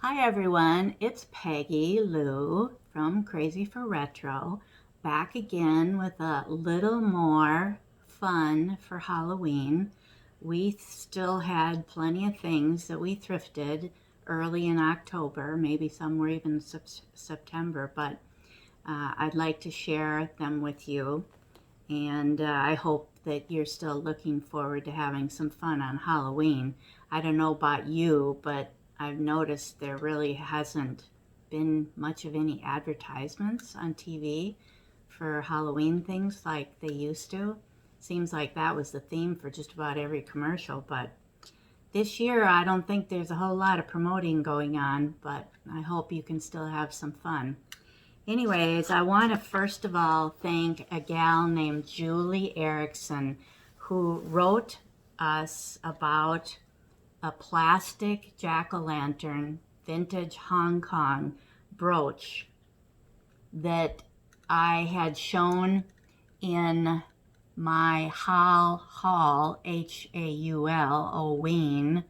Hi everyone, it's Peggy Lou from Crazy for Retro, back again with a little more fun for Halloween. We still had plenty of things that we thrifted early in October, maybe some were even September, but I'd like to share them with you. And I hope that you're still looking forward to having some fun on Halloween. I don't know about you, but I've noticed there really hasn't been much of any advertisements on TV for Halloween things like they used to. Seems like that was the theme for just about every commercial, but this year I don't think there's a whole lot of promoting going on, but I hope you can still have some fun. Anyways, I want to first of all thank a gal named Julie Erickson who wrote us about a plastic jack-o'-lantern vintage Hong Kong brooch that I had shown in my Haul, H-A-U-L, Oween,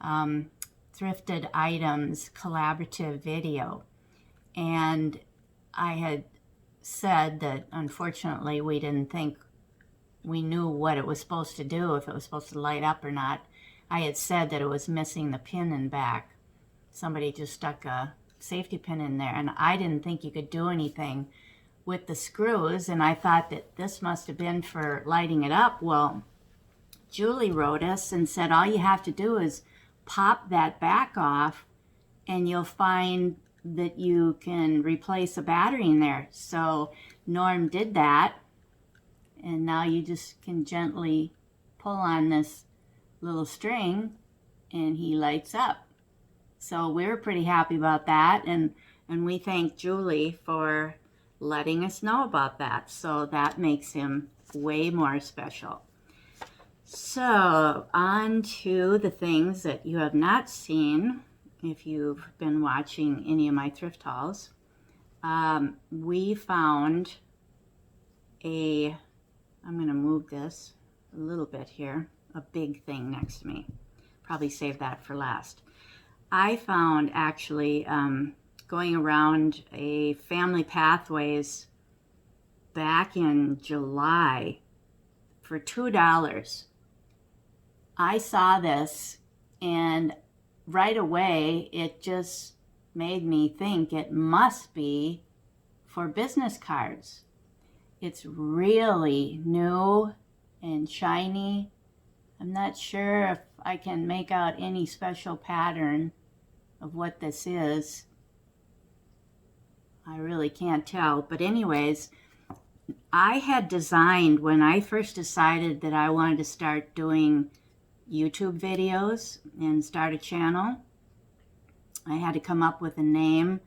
Thrifted Items collaborative video. And I had said that unfortunately we didn't think we knew what it was supposed to do, if it was supposed to light up or not. I had said that it was missing the pin in back. Somebody just stuck a safety pin in there, and I didn't think you could do anything with the screws, and I thought that this must have been for lighting it up. Well, Julie wrote us and said all you have to do is pop that back off and you'll find that you can replace a battery in there. So Norm did that, and now you just can gently pull on this little string and he lights up. So we were pretty happy about that, and we thank Julie for letting us know about that. So that makes him way more special. So on to the things that you have not seen if you've been watching any of my thrift hauls. We found I'm going to move this a little bit here, a big thing next to me. Probably save that for last. I found actually going around a Family Pathways back in July for $2. I saw this and right away it just made me think it must be for business cards. It's really new and shiny. I'm not sure if I can make out any special pattern of what this is. I really can't tell, but anyways, I had designed, when I first decided that I wanted to start doing YouTube videos and start a channel, I had to come up with a name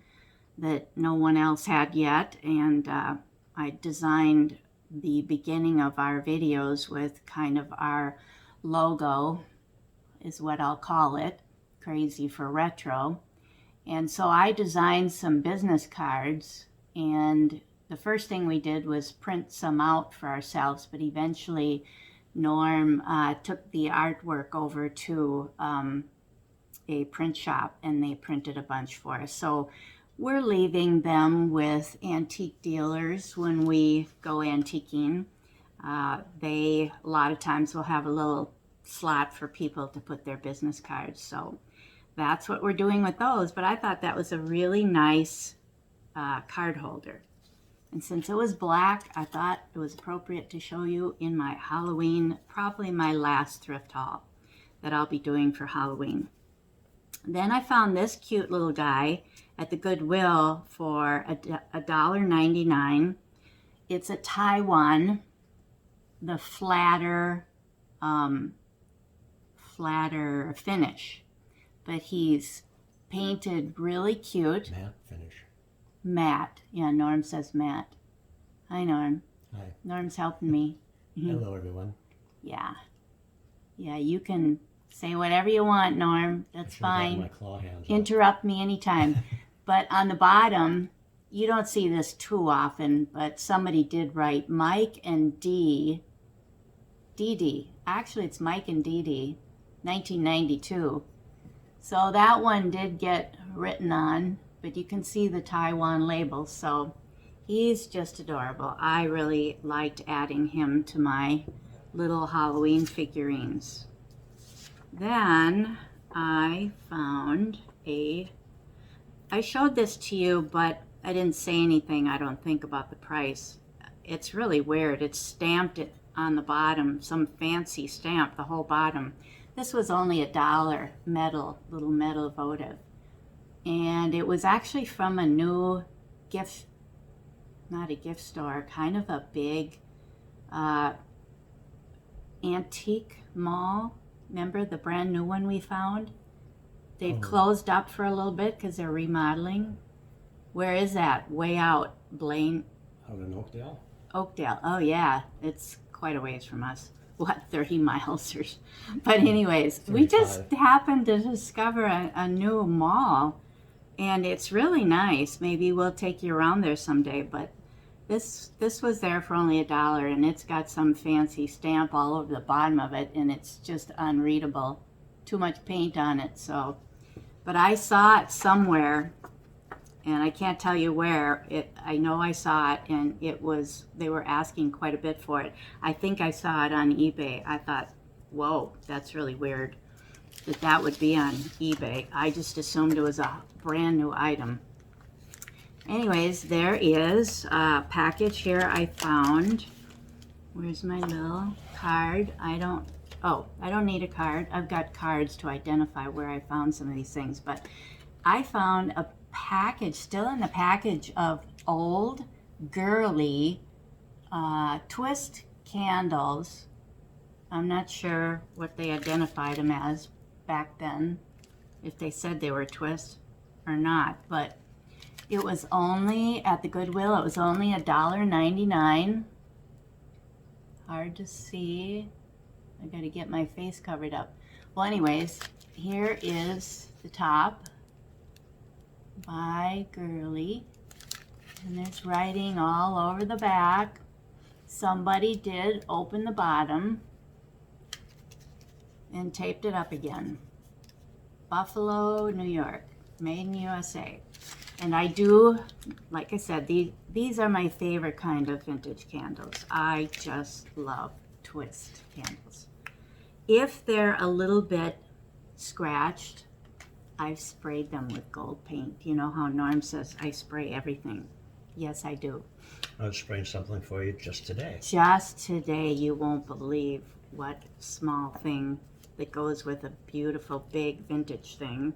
that no one else had yet, and I designed the beginning of our videos with kind of our logo, is what I'll call it, Crazy for Retro. And so I designed some business cards, and the first thing we did was print some out for ourselves, but eventually Norm took the artwork over to a print shop and they printed a bunch for us. So we're leaving them with antique dealers when we go antiquing. They, a lot of times, will have a little slot for people to put their business cards. So that's what we're doing with those. But I thought that was a really nice card holder. And since it was black, I thought it was appropriate to show you in my Halloween, probably my last thrift haul that I'll be doing for Halloween. Then I found this cute little guy at the Goodwill for $1.99. It's a Taiwan, the flatter finish, but he's painted really cute. Matte finish. Matte. Yeah, Norm says matte. Hi, Norm. Hi. Norm's helping me. Hello, everyone. Yeah. Yeah, you can say whatever you want, Norm. That's fine. My claw hands Interrupt me anytime. But on the bottom, you don't see this too often, but somebody did write Mike and Dee. Actually, it's Mike and Dee, 1992. So that one did get written on, but you can see the Taiwan label, so he's just adorable. I really liked adding him to my little Halloween figurines. Then I found I showed this to you, but I didn't say anything, I don't think, about the price. It's really weird. It's stamped on the bottom, some fancy stamp, the whole bottom. This was only $1 little metal votive. And it was actually from a new gift, not a gift store, kind of a big antique mall. Remember the brand new one we found? They've closed up for a little bit because they're remodeling. Where is that? Way out, Blaine. Out in Oakdale? Oakdale. Oh yeah, it's quite a ways from us. What, 30 miles or? But anyways, 35. we just happened to discover a new mall, and it's really nice. Maybe we'll take you around there someday. But this was there for only $1, and it's got some fancy stamp all over the bottom of it, and it's just unreadable. Too much paint on it. So, but I saw it somewhere, and I can't tell you where. I know I saw it, and they were asking quite a bit for it. I think I saw it on eBay. I thought, whoa, that's really weird that would be on eBay. I just assumed it was a brand new item. Anyways, there is a package here I found. Where's my little card? I don't need a card. I've got cards to identify where I found some of these things, but I found a package, still in the package, of old girly twist candles. I'm not sure what they identified them as back then, if they said they were twist or not, but it was only at the Goodwill, it was only $1.99. Hard to see. I gotta get my face covered up. Well, anyways, here is the top by Girly, and there's writing all over the back. Somebody did open the bottom and taped it up again. Buffalo, New York, made in USA. And I do, like I said, these are my favorite kind of vintage candles. I just love twist candles. If they're a little bit scratched, I've sprayed them with gold paint. You know how Norm says I spray everything. Yes, I do. I was spraying something for you just today. Just today, you won't believe what small thing that goes with a beautiful big vintage thing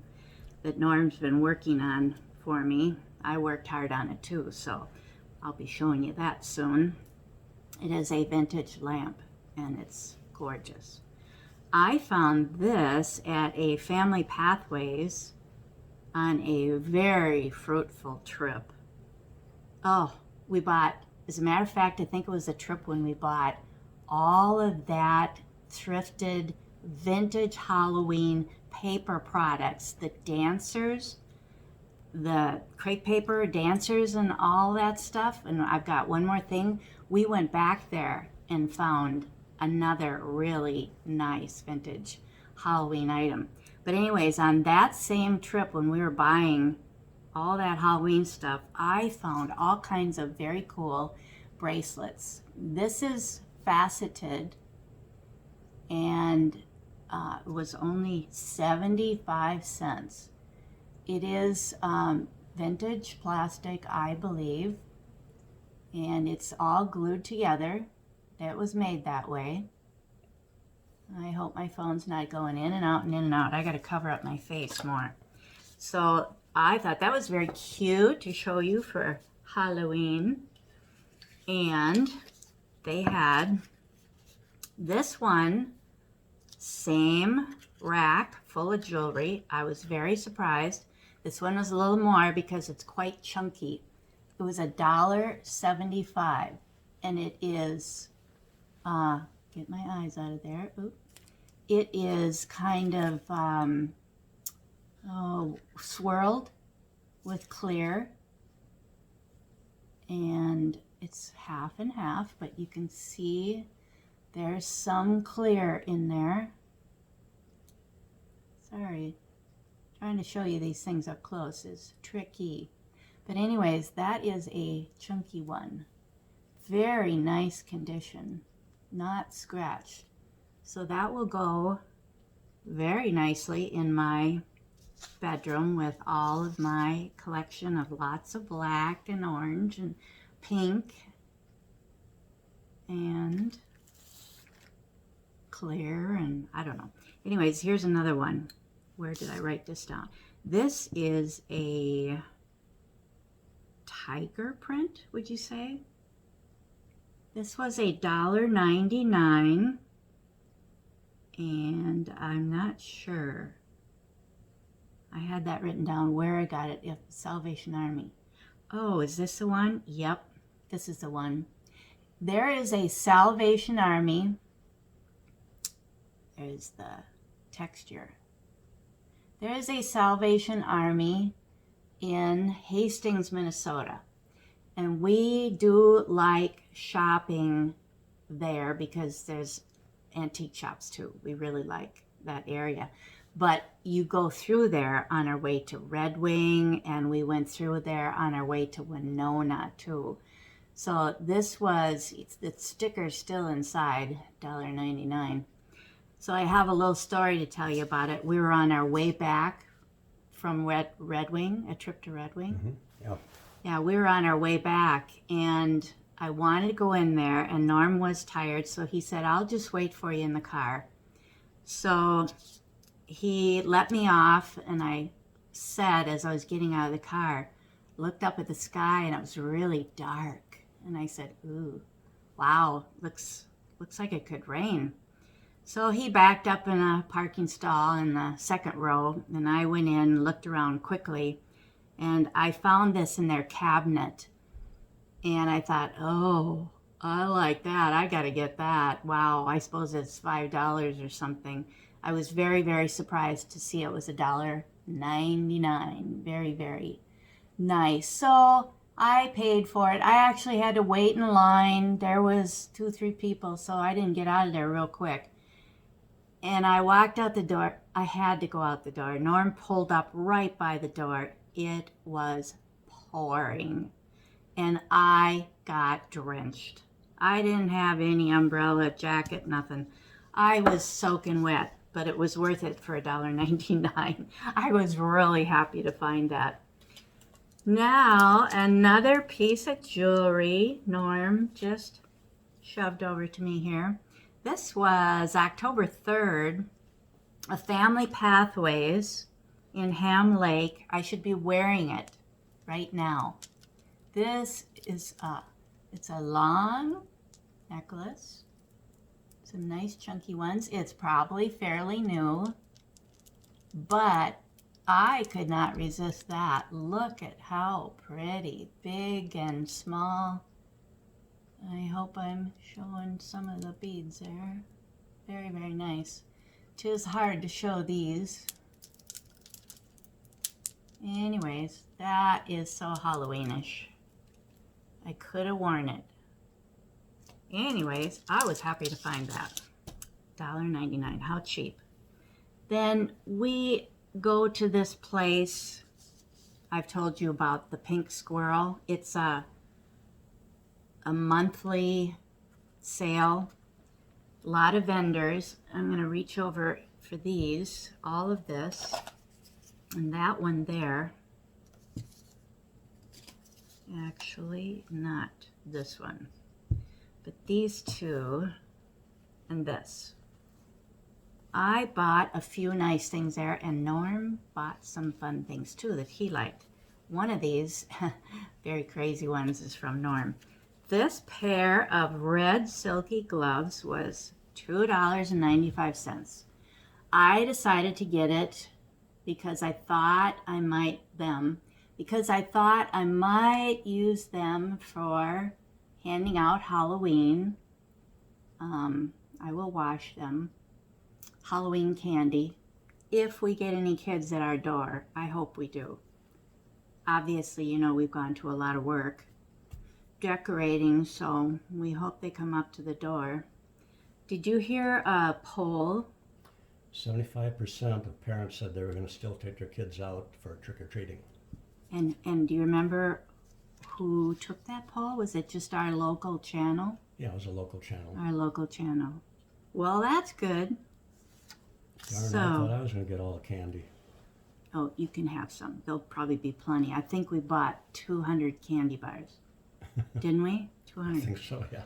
that Norm's been working on for me. I worked hard on it too, so I'll be showing you that soon. It is a vintage lamp, and it's gorgeous. I found this at a Family Pathways on a very fruitful trip. Oh, we bought, as a matter of fact, I think it was a trip when we bought all of that thrifted vintage Halloween paper products, the dancers, the crepe paper dancers and all that stuff. And I've got one more thing. We went back there and found another really nice vintage Halloween item. But anyways, on that same trip when we were buying all that Halloween stuff, I found all kinds of very cool bracelets. This is faceted, and it was only 75 cents. It is vintage plastic, I believe, and it's all glued together. It was made that way. I hope my phone's not going in and out and in and out. I got to cover up my face more. So I thought that was very cute to show you for Halloween. And they had this one, same rack full of jewelry. I was very surprised. This one was a little more because it's quite chunky. It was $1.75, and it is, get my eyes out of there. Oop. It is kind of swirled with clear, and it's half and half, but you can see there's some clear in there. Sorry, Trying to show you these things up close is tricky. But anyways, that is a chunky one. Very nice condition, not scratched. So that will go very nicely in my bedroom with all of my collection of lots of black and orange and pink and clear and I don't know. Anyways, here's another one. Where did I write this down? This is a tiger print, would you say? This was $1.99 and I'm not sure. I had that written down where I got it. If Salvation Army. Oh, is this the one? Yep, this is the one. There is a Salvation Army. There's the texture. There is a Salvation Army in Hastings, Minnesota. And we do like shopping there because there's antique shops too. We really like that area. But you go through there on our way to Red Wing, and we went through there on our way to Winona too. So this was, the sticker's still inside, $1.99. So I have a little story to tell you about it. We were on our way back from Red Wing, a trip to Red Wing. Mm-hmm. Yeah. Yeah, we were on our way back, and I wanted to go in there, and Norm was tired, so he said, I'll just wait for you in the car. So he let me off, and I said, as I was getting out of the car, looked up at the sky, and it was really dark. And I said, ooh, wow, looks like it could rain. So he backed up in a parking stall in the second row, and I went in, looked around quickly, and I found this in their cabinet. And I thought, oh, I like that. I got to get that. Wow, I suppose it's $5 or something. I was very, very surprised to see it was $1.99. Very, very nice. So I paid for it. I actually had to wait in line. There was 2-3 people, so I didn't get out of there real quick. And I walked out the door. I had to go out the door. Norm pulled up right by the door. It was pouring, and I got drenched. I didn't have any umbrella, jacket, nothing. I was soaking wet, but it was worth it for $1.99. I was really happy to find that. Now, another piece of jewelry Norm just shoved over to me here. This was October 3rd, a Family Pathways in Ham Lake. I should be wearing it right now. This is it's a long necklace. Some nice chunky ones. It's probably fairly new, but I could not resist that. Look at how pretty, big and small. I hope I'm showing some of the beads there. Very, very nice. 'Tis hard to show these. Anyways, that is so Halloweenish. I could have worn it. Anyways, I was happy to find that. $1.99, how cheap. Then we go to this place. I've told you about the pink squirrel. It's a monthly sale. A lot of vendors. I'm going to reach over for these, all of this, and that one there. Actually, not this one, but these two and this. I bought a few nice things there, and Norm bought some fun things too that he liked. One of these very crazy ones is from Norm. This pair of red silky gloves was $2.95. I decided to get it because I thought I might use them for handing out Halloween. I will wash them. Halloween candy. If we get any kids at our door, I hope we do. Obviously, you know, we've gone to a lot of work decorating, so we hope they come up to the door. Did you hear a poll 75% of parents said they were going to still take their kids out for trick-or-treating. And do you remember who took that poll? Was it just our local channel? Yeah, it was a local channel. Our local channel. Well, that's good. Darn, So, I thought I was going to get all the candy. oh, you can have some. There'll probably be plenty. I think we bought 200 candy bars. Didn't we? I 200. think so, yeah.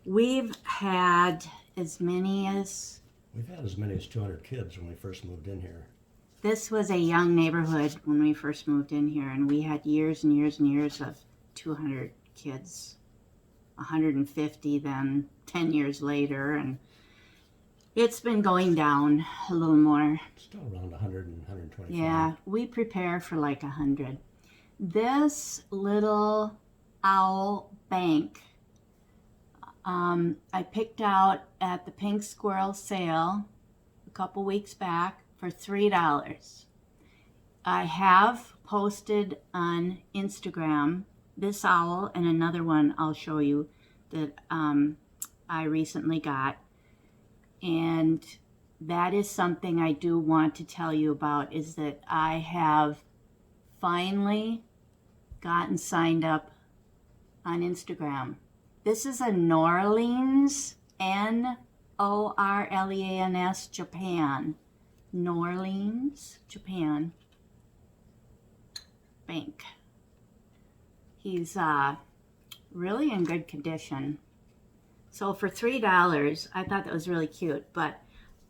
We've had as many as... We've had as many as 200 kids when we first moved in here. This was a young neighborhood when we first moved in here, and we had years and years and years of 200 kids. 150 then 10 years later, and it's been going down a little more. Still around 100 and 125. Yeah, we prepare for like 100. This little owl bank I picked out at the Pink Squirrel sale a couple weeks back for $3. I have posted on Instagram this owl and another one I'll show you that I recently got. And that is something I do want to tell you about, is that I have finally gotten signed up on Instagram. This is a Norleans, Norleans, Japan. Norleans, Japan bank. He's really in good condition. So for $3, I thought that was really cute, but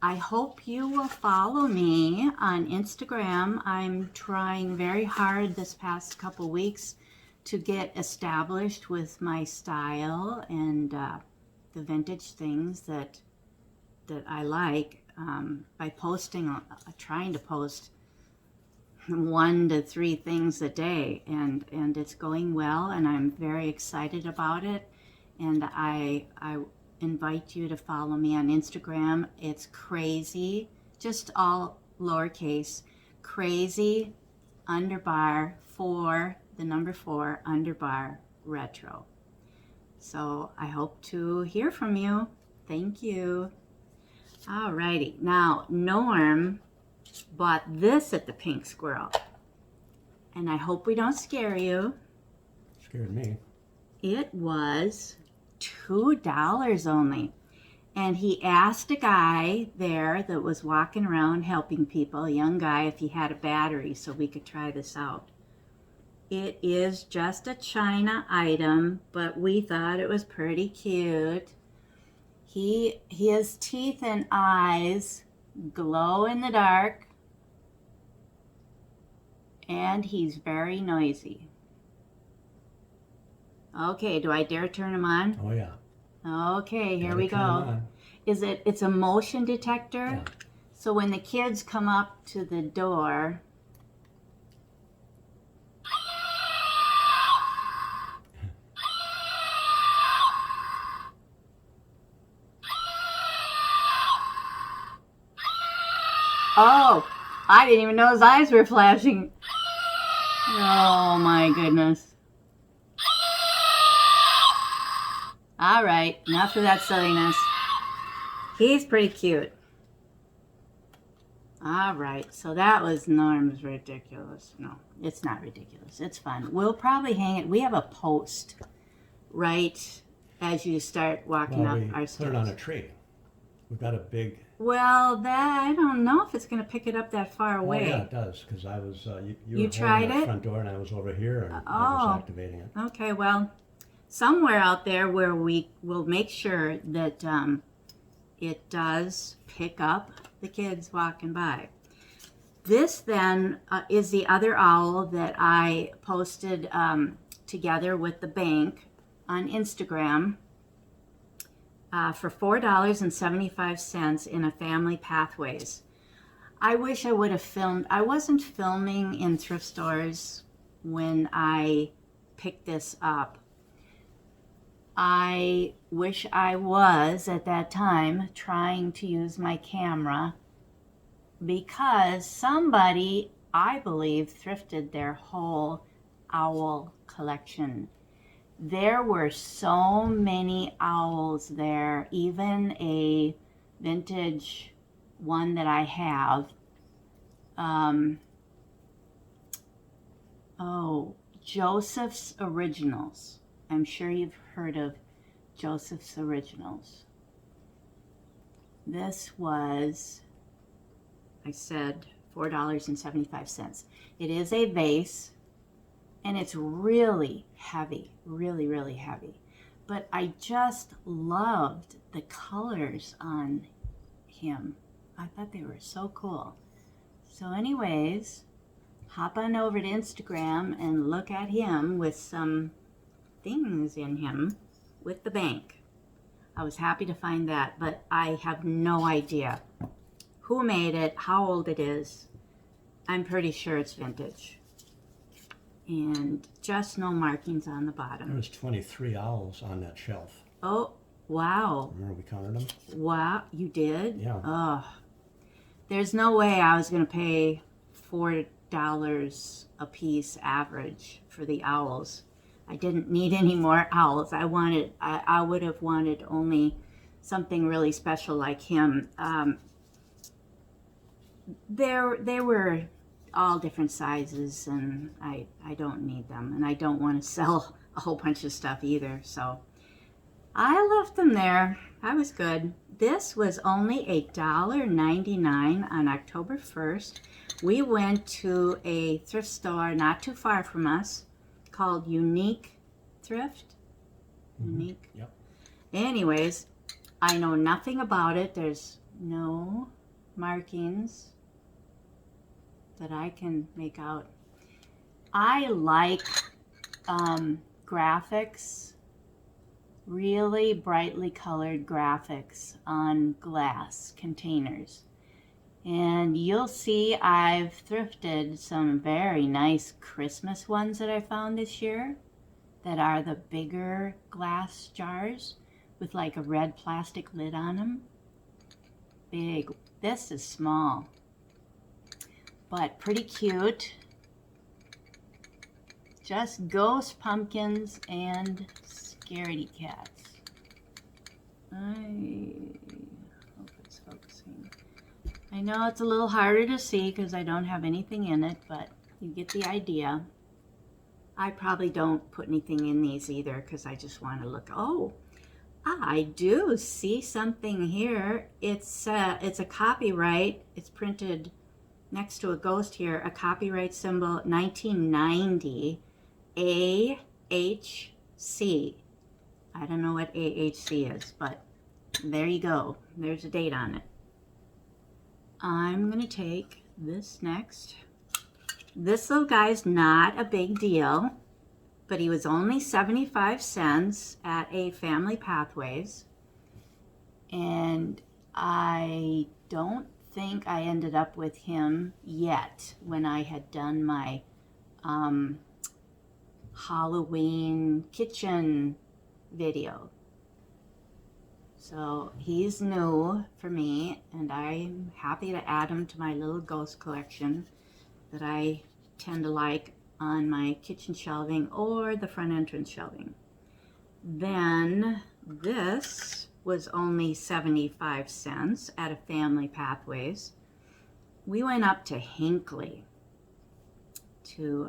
I hope you will follow me on Instagram. I'm trying very hard this past couple weeks to get established with my style and the vintage things that I like by posting, trying to post 1 to 3 things a day, and it's going well, and I'm very excited about it. And I invite you to follow me on Instagram. It's crazy, just all lowercase, crazy underbar 4, the number 4 underbar retro. So I hope to hear from you. Thank you. Alrighty, now Norm bought this at the Pink Squirrel, and I hope we don't scare you. Scared me. It was $2 only. And he asked a guy there that was walking around helping people, a young guy, if he had a battery so we could try this out. It is just a China item, but we thought it was pretty cute. His teeth and eyes glow in the dark, and he's very noisy. Okay, do I dare turn him on? Oh, yeah. Okay, here Gotta we turn 'em go. on. It's a motion detector. Yeah. So when the kids come up to the door, oh, I didn't even know his eyes were flashing. Oh my goodness. All right, enough of that silliness. He's pretty cute. All right, so that was Norm's ridiculous. No, it's not ridiculous. It's fun. We'll probably hang it. We have a post right as you start walking Well, up we our put stairs. it on a tree. We've got a big... Well, I don't know if it's going to pick it up that far away. Oh, yeah, it does, because I was... you You were tried holding it? the front door, and I was over here, and I was activating it. Okay, well, somewhere out there where we will make sure that it does pick up the kids walking by. This then is the other owl that I posted together with the bank on Instagram for $4.75 in a family pathways. I wish I would have filmed. I wasn't filming in thrift stores when I picked this up. I wish I was at that time trying to use my camera, because somebody, I believe, thrifted their whole owl collection. There were so many owls there, even a vintage one that I have. Joseph's Originals. I'm sure you've heard of Joseph's Originals. This was, I said, $4.75. It is a vase, and it's really heavy, really, really heavy. But I just loved the colors on him. I thought they were so cool. So anyways, hop on over to Instagram and look at him with some things in him with the bank. I was happy to find that, but I have no idea who made it, how old it is. I'm pretty sure it's vintage. And just no markings on the bottom. There was 23 owls on that shelf. Oh, wow. Remember we counted them? Wow, you did? Yeah. Oh, there's no way I was going to pay $4 a piece average for the owls. I didn't need any more owls. I would have wanted only something really special like him. They were all different sizes, and I don't need them, and I don't want to sell a whole bunch of stuff either. So I left them there. I was good. This was only $1.99 on October 1st. We went to a thrift store not too far from us called Unique Thrift. Unique. Yep. Anyways, I know nothing about it. There's no markings that I can make out. I like graphics, really brightly colored graphics on glass containers. And you'll see I've thrifted some very nice Christmas ones that I found this year that are the bigger glass jars with like a red plastic lid on them. Big. This is small, but pretty cute. Just ghost pumpkins and scaredy cats. I hope it's focusing. I know it's a little harder to see because I don't have anything in it, but you get the idea. I probably don't put anything in these either because I just want to look. Oh, I do see something here. It's a copyright. It's printed next to a ghost here. A copyright symbol, 1990, AHC. I don't know what AHC is, but there you go. There's a date on it. I'm going to take this next. This little guy's not a big deal, but he was only 75 cents at a Family Pathways. And I don't think I ended up with him yet when I had done my Halloween kitchen video. So he's new for me, and I'm happy to add him to my little ghost collection that I tend to like on my kitchen shelving or the front entrance shelving. Then this was only 75 cents at a Family Pathways. We went up to Hinckley to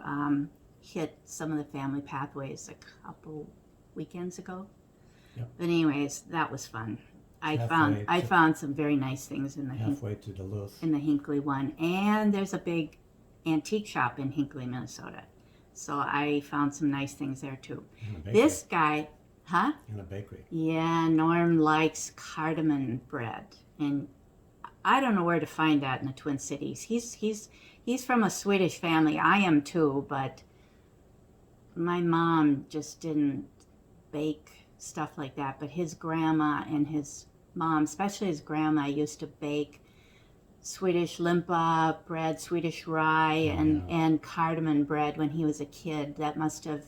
hit some of the Family Pathways a couple weekends ago. Yep. But anyways, that was fun. I Halfway found some very nice things in the halfway to Duluth. in the Hinckley one, and there's a big antique shop in Hinckley, Minnesota. So I found some nice things there too. And a bakery. This guy, huh? In a bakery. Yeah, Norm likes cardamom bread, and I don't know where to find that in the Twin Cities. He's from a Swedish family. I am too, but my mom just didn't bake stuff like that. But his grandma and his mom, especially his grandma, used to bake Swedish limpa bread, Swedish rye, and cardamom bread when he was a kid. That must have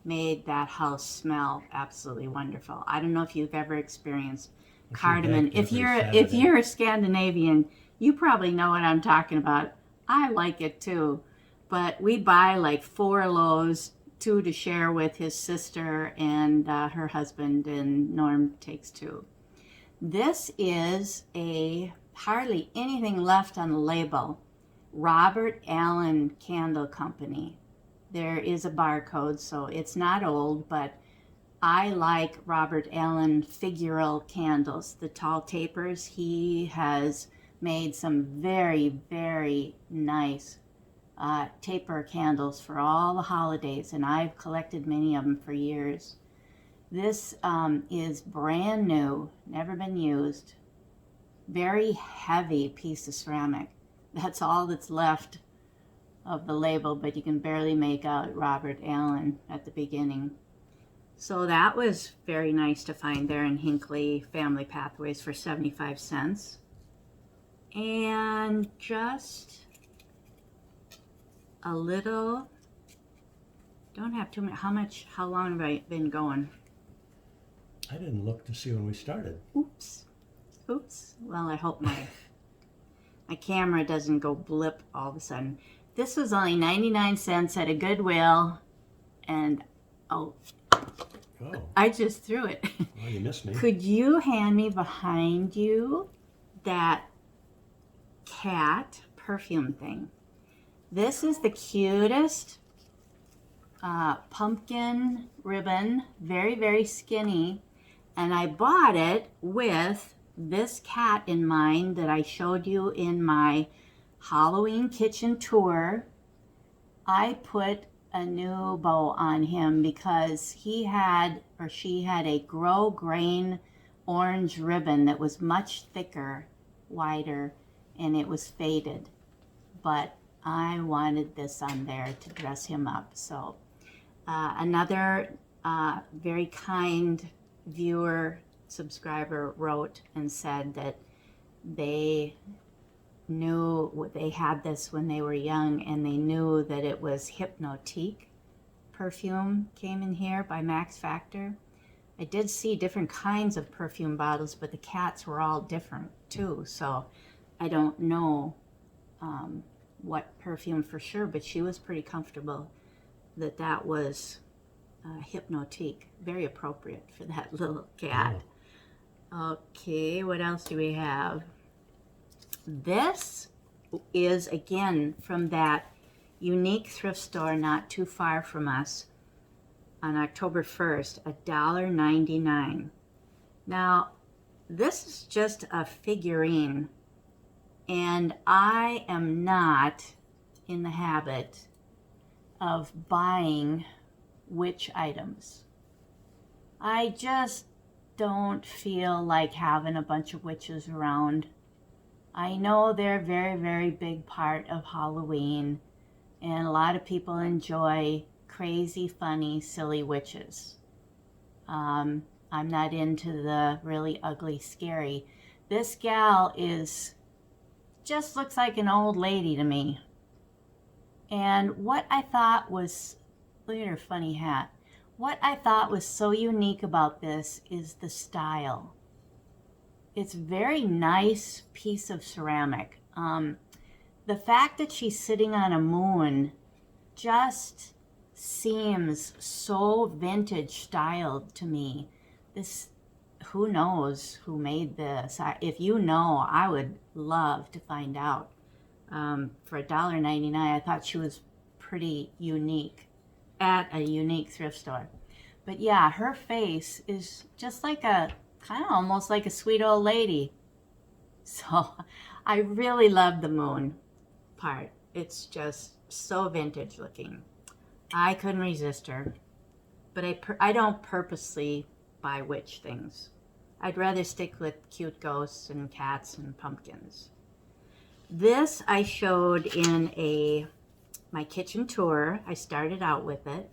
made that house smell absolutely wonderful. I don't know if you've ever experienced cardamom. If you're a Scandinavian, you probably know what I'm talking about. I like it too, but we buy like 4 loaves, 2 to share with his sister and her husband, and Norm takes 2. This is a hardly anything left on the label. Robert Allen Candle Company. There is a barcode, so it's not old, but I like Robert Allen figural candles, the tall tapers. He has made some very, very nice taper candles for all the holidays, and I've collected many of them for years. This is brand new, never been used. Very heavy piece of ceramic. That's all that's left of the label, but you can barely make out Robert Allen at the beginning. So that was very nice to find there in Hinckley Family Pathways for 75 cents. And just a little, don't have too much, how long have I been going? I didn't look to see when we started. Oops. Well, I hope my camera doesn't go blip all of a sudden. This was only 99 cents at a Goodwill, and Oh, I just threw it. well, you missed me. Could you hand me behind you that cat perfume thing? This is the cutest pumpkin ribbon, very, very skinny, and I bought it with this cat in mind that I showed you in my Halloween kitchen tour. I put a new bow on him because he had, or she had, a grow grain orange ribbon that was much thicker, wider, and it was faded. But I wanted this on there to dress him up. So another very kind viewer, subscriber wrote and said that they knew they had this when they were young, and they knew that it was Hypnotique perfume came in here by Max Factor. I did see different kinds of perfume bottles, but the cats were all different too, so I don't know what perfume for sure, but she was pretty comfortable that was Hypnotique. Very appropriate for that little cat. Yeah. Okay, what else do we have? This is, again, from that unique thrift store not too far from us on October 1st, $1.99. Now, this is just a figurine, and I am not in the habit of buying witch items. I just don't feel like having a bunch of witches around. I know they're a very, very big part of Halloween, and a lot of people enjoy crazy, funny, silly witches. I'm not into the really ugly, scary. This gal just looks like an old lady to me. And what I thought was, look at her funny hat. What I thought was so unique about this is the style. It's a very nice piece of ceramic. The fact that she's sitting on a moon just seems so vintage styled to me. Who knows who made this? If you know, I would love to find out. For $1.99, I thought she was pretty unique at a unique thrift store. But yeah, her face is just like kind of almost like a sweet old lady. So I really love the moon part. It's just so vintage looking. I couldn't resist her. But I don't purposely buy witch things. I'd rather stick with cute ghosts and cats and pumpkins. This I showed in my kitchen tour. I started out with it.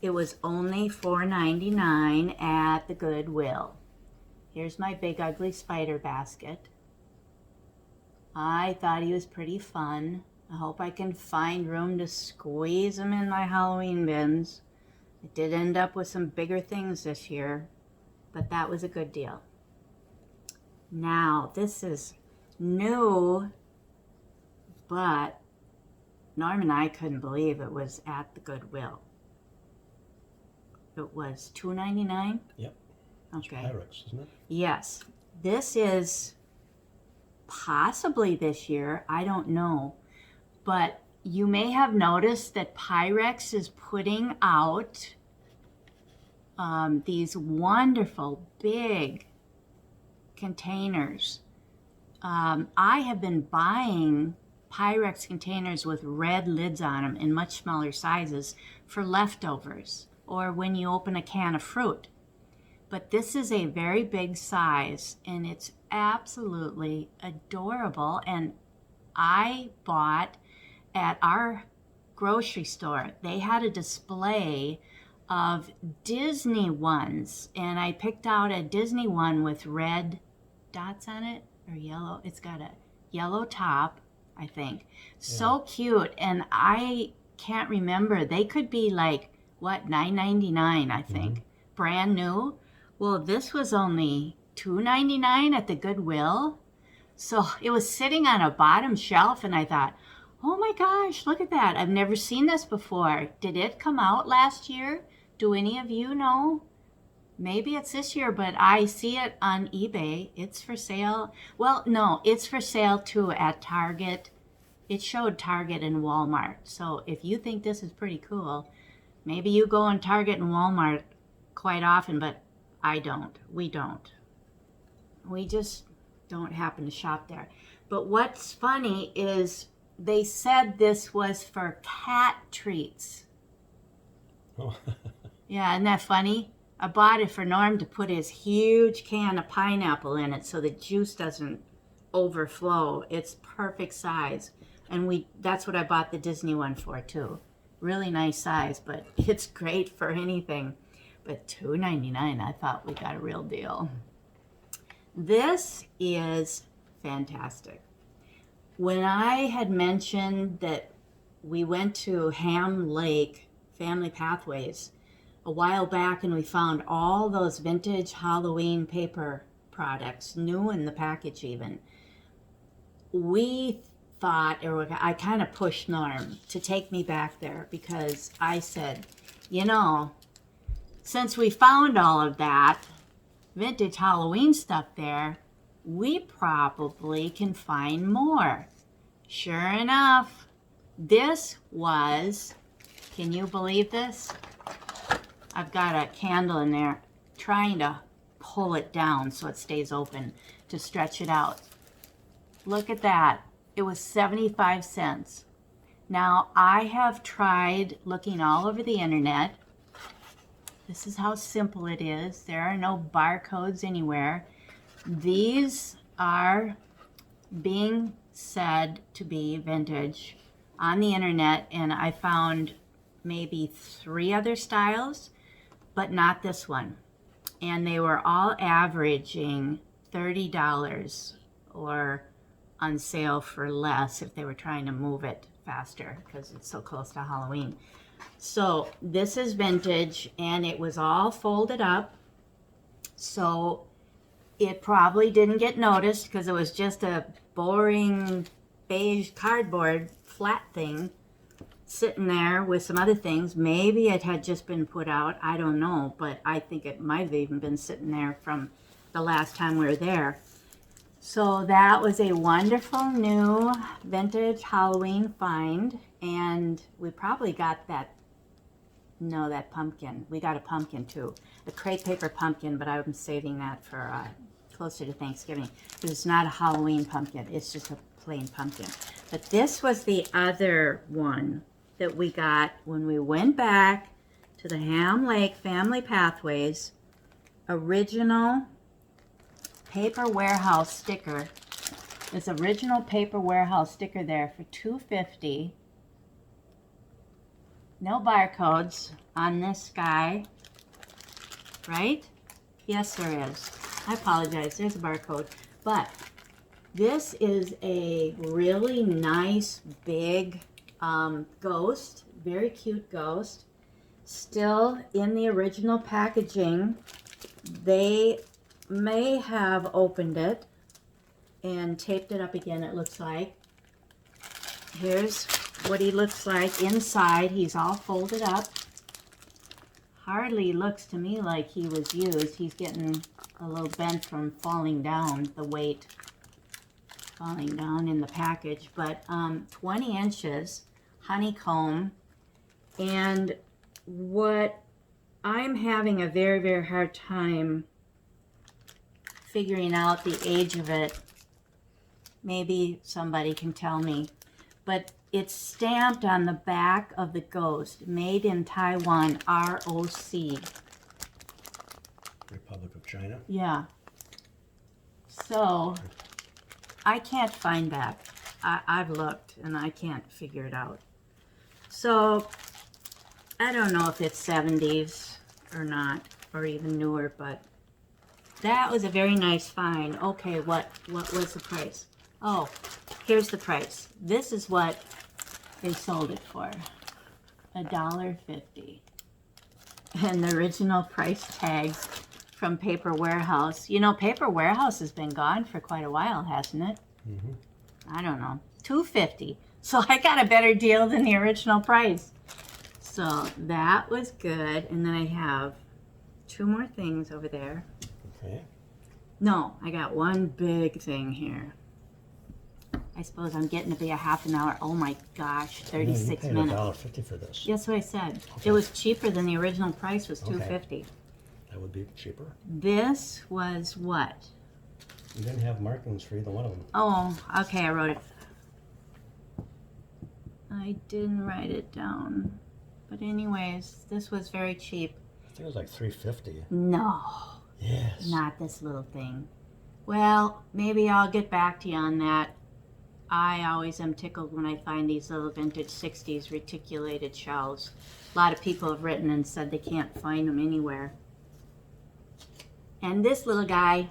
It was only $4.99 at the Goodwill. Here's my big ugly spider basket. I thought he was pretty fun. I hope I can find room to squeeze him in my Halloween bins. I did end up with some bigger things this year, but that was a good deal. Now, this is new, but Norm and I couldn't believe it was at the Goodwill. It was $2.99? Yep. Okay. Pyrex, isn't it? Yes. This is possibly this year. I don't know. But you may have noticed that Pyrex is putting out these wonderful big containers. I have been buying Pyrex containers with red lids on them in much smaller sizes for leftovers or when you open a can of fruit. But this is a very big size and it's absolutely adorable. And I bought at our grocery store, they had a display of Disney ones, and I picked out a Disney one with red dots on it, or yellow. It's got a yellow top, I think. So cute. And I can't remember. They could be like, what, $9.99, I think. Brand new. Well, this was only $2.99 at the Goodwill. So it was sitting on a bottom shelf, and I thought, oh my gosh, look at that. I've never seen this before. Did it come out last year? Do any of you know? Maybe it's this year, but I see it on eBay. It's for sale. Well, no, it's for sale too at Target. It showed Target and Walmart. So if you think this is pretty cool, maybe you go on Target and Walmart quite often, but I don't. We don't. We just don't happen to shop there. But what's funny is they said this was for cat treats. Oh. Yeah, isn't that funny? I bought it for Norm to put his huge can of pineapple in it so the juice doesn't overflow. It's perfect size. And that's what I bought the Disney one for too. Really nice size, but it's great for anything. But $2.99, I thought we got a real deal. This is fantastic. When I had mentioned that we went to Ham Lake Family Pathways a while back and we found all those vintage Halloween paper products, new in the package even, we thought, or I kind of pushed Norm to take me back there because I said, you know, since we found all of that vintage Halloween stuff there, we probably can find more. Sure enough, this was, can you believe this? I've got a candle in there trying to pull it down so it stays open to stretch it out. Look at that. It was 75 cents. Now, I have tried looking all over the internet. This is how simple it is. There are no barcodes anywhere. These are being said to be vintage on the internet, and I found maybe 3 other styles, but not this one. And they were all averaging $30 or on sale for less if they were trying to move it faster because it's so close to Halloween. So this is vintage, and it was all folded up. So it probably didn't get noticed because it was just a boring beige cardboard flat thing sitting there with some other things. Maybe it had just been put out. I don't know, but I think it might have even been sitting there from the last time we were there. So that was a wonderful new vintage Halloween find, and we probably got that pumpkin. We got a pumpkin too, a crepe paper pumpkin, but I'm saving that for closer to Thanksgiving because it's not a Halloween pumpkin. It's just a plain pumpkin. But this was the other one that we got when we went back to the Ham Lake Family Pathways. Original paper warehouse sticker. This original paper warehouse sticker there for $2.50. No barcodes on this guy, right? Yes, there is. I apologize, there's a barcode. But this is a really nice big ghost, very cute ghost. Still in the original packaging. They may have opened it and taped it up again, it looks like. Here's what he looks like inside. He's all folded up. Hardly looks to me like he was used. He's getting a little bent from falling down, the weight. falling down in the package, but 20 inches, honeycomb, and what I'm having a very, very hard time figuring out the age of it, maybe somebody can tell me, but it's stamped on the back of the ghost, made in Taiwan, ROC. Republic of China. Yeah. So, I can't find that. I've looked and I can't figure it out. So, I don't know if it's 70s or not, or even newer, but that was a very nice find. Okay, what was the price? Oh, here's the price. This is what they sold it for. $1.50. And the original price tag from Paper Warehouse. You know, Paper Warehouse has been gone for quite a while, hasn't it? Mm-hmm. I don't know. $2.50. So I got a better deal than the original price. So that was good. And then I have 2 more things over there. Okay. No, I got one big thing here. I suppose I'm getting to be a half an hour. Oh my gosh, 36 you paid minutes. $1.50 for this. That's what I said. Okay. It was cheaper than the original price was $2.50. Okay. That would be cheaper. This was what? You didn't have markings for either one of them. Oh, okay, I wrote it. I didn't write it down. But anyways, this was very cheap. I think it was like $3.50. No, Yes. not this little thing. Well, maybe I'll get back to you on that. I always am tickled when I find these little vintage 60s reticulated shells. A lot of people have written and said they can't find them anywhere. And this little guy,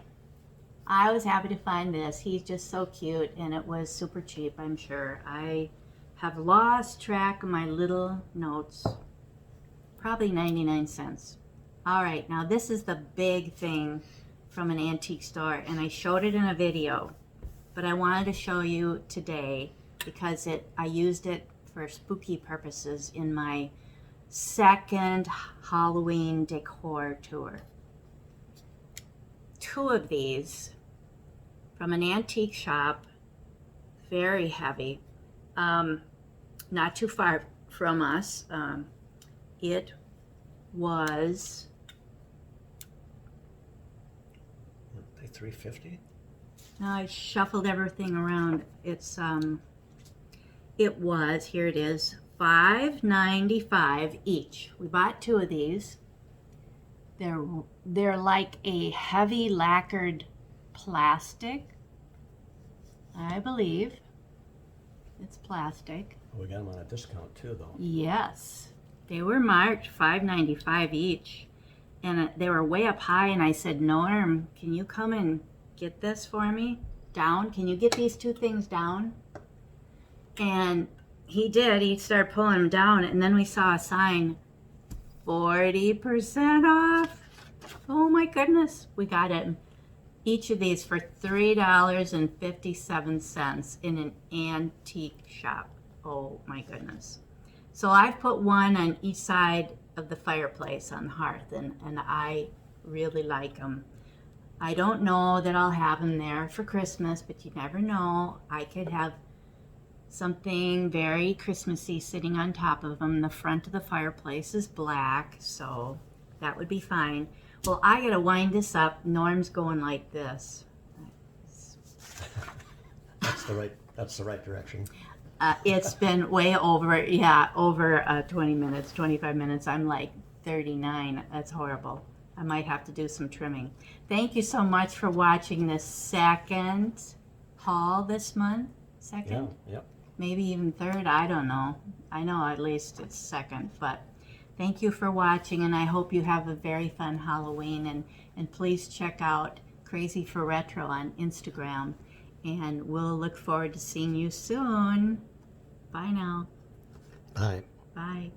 I was happy to find this. He's just so cute, and it was super cheap, I'm sure. I have lost track of my little notes. Probably 99 cents. All right, now this is the big thing from an antique store, and I showed it in a video, but I wanted to show you today because I used it for spooky purposes in my second Halloween decor tour. 2 of these from an antique shop, very heavy, not too far from us. It was $3.50? now I shuffled everything around. It was, here it is, $5.95 each. We bought 2 of these. They're like a heavy lacquered plastic. I believe it's plastic. We got them on a discount too, though. Yes, they were marked $5.95 each, and they were way up high. And I said, Norm, can you come and get this for me down? Can you get these 2 things down? And he did. He started pulling them down, and then we saw a sign, 40% off. Oh my goodness, we got it. Each of these for $3.57 in an antique shop. Oh my goodness. So I've put one on each side of the fireplace on the hearth, and I really like them. I don't know that I'll have them there for Christmas, but you never know. I could have something very Christmassy sitting on top of them. The front of the fireplace is black, so that would be fine. Well, I gotta wind this up. Norm's going like this. That's the right direction. It's been way over 20 minutes, 25 minutes. I'm like 39. That's horrible. I might have to do some trimming. Thank you so much for watching this second haul this month. Second? Yeah, yep. Maybe even third. I don't know. I know at least it's second, but thank you for watching, and I hope you have a very fun Halloween, and please check out Crazy for Retro on Instagram, and we'll look forward to seeing you soon. Bye now. Bye. Bye.